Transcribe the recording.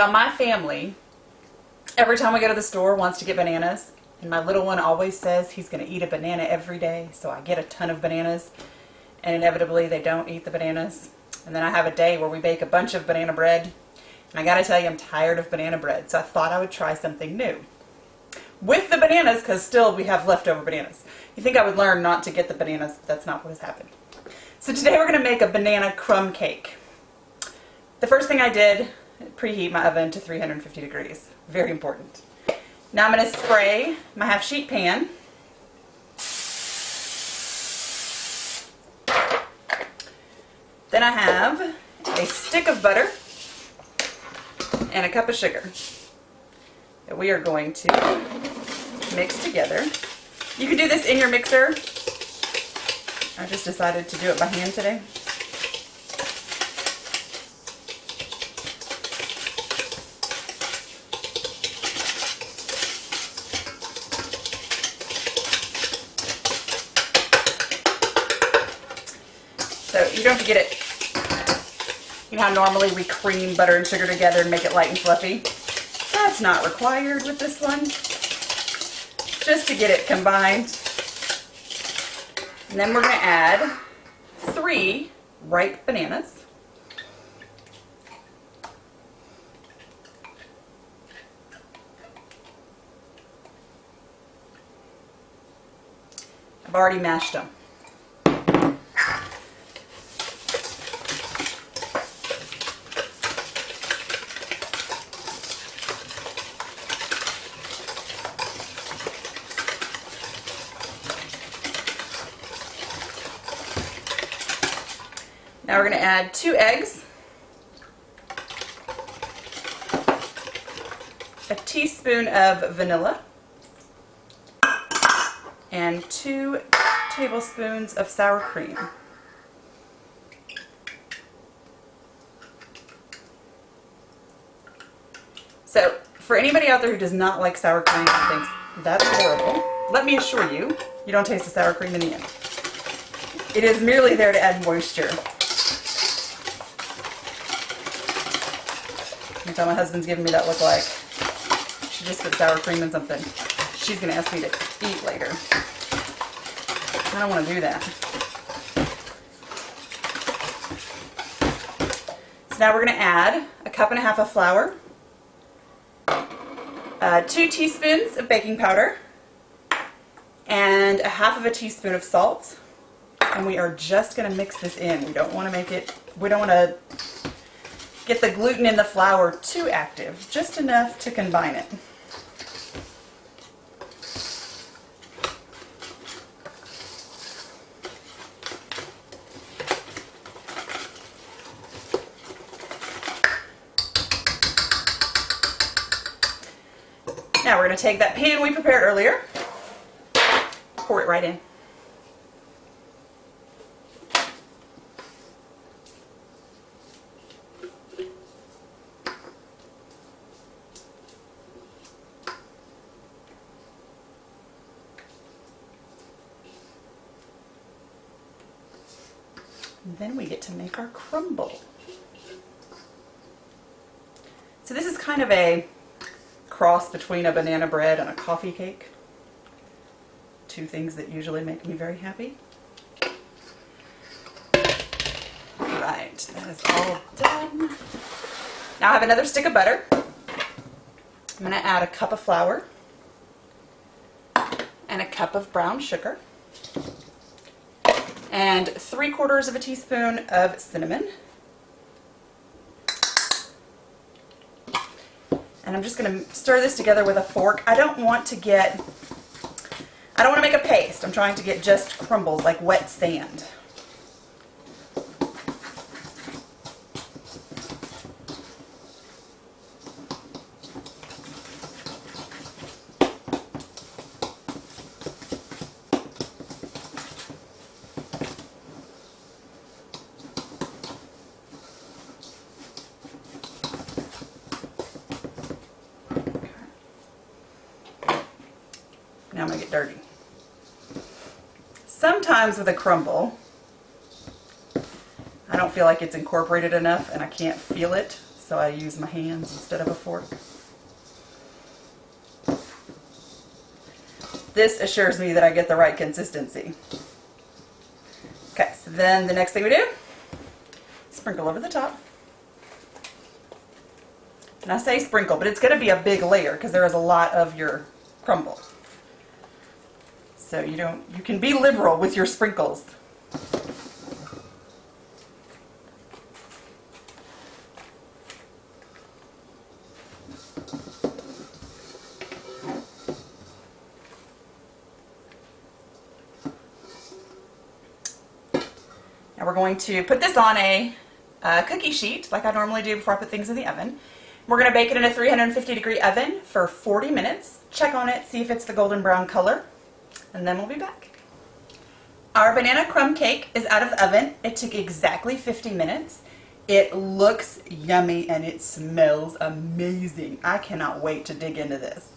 Y'all, my family, every time we go to the store, wants to get bananas. And my little one always says he's going to eat a banana every day. So I get a ton of bananas. And inevitably, they don't eat the bananas. And then I have a day where we bake a bunch of banana bread. And I got to tell you, I'm tired of banana bread. So I thought I would try something new. With the bananas, because still we have leftover bananas. You think I would learn not to get the bananas, but that's not what has happened. So today we're going to make a banana crumb cake. The first thing I did, preheat my oven to 350 degrees. Very important. Now I'm going to spray my half sheet pan. Then I have a stick of butter and a cup of sugar that we are going to mix together. You can do this in your mixer. I just decided to do it by hand today. So you don't have to get it, you know how normally we cream butter and sugar together and make it light and fluffy? That's not required with this one. Just to get it combined. And then we're going to add 3 ripe bananas. I've already mashed them. Now we're going to add 2 eggs, a teaspoon of vanilla, and 2 tablespoons of sour cream. So for anybody out there who does not like sour cream and thinks that's horrible, let me assure you, you don't taste the sour cream in the end. It is merely there to add moisture. Anytime my husband's giving me that look like, she just put sour cream in something she's going to ask me to eat later. I don't want to do that. So now we're going to add a cup and a half of flour, 2 teaspoons of baking powder, and a half of a teaspoon of salt. And we are just going to mix this in. We don't want to get the gluten in the flour too active, just enough to combine it. Now we're going to take that pan we prepared earlier, pour it right in. And then we get to make our crumble. So this is kind of a cross between a banana bread and a coffee cake. 2 things that usually make me very happy. Alright, that is all done. Now I have another stick of butter. I'm going to add a cup of flour and a cup of brown sugar. And 3/4 of a teaspoon of cinnamon. And I'm just going to stir this together with a fork. I don't want to make a paste. I'm trying to get just crumbles, like wet sand. Now I'm going to get dirty. Sometimes with a crumble, I don't feel like it's incorporated enough and I can't feel it. so I use my hands instead of a fork. This assures me that I get the right consistency. Okay, so then the next thing we do, sprinkle over the top. And I say sprinkle, but it's going to be a big layer because there is a lot of your crumble. So you can be liberal with your sprinkles. Now we're going to put this on a cookie sheet like I normally do before I put things in the oven. We're going to bake it in a 350-degree oven for 40 minutes. Check on it, see if it's the golden brown color, and then we'll be back. Our banana crumb cake is out of the oven. It took exactly 50 minutes. It looks yummy and it smells amazing. I cannot wait to dig into this.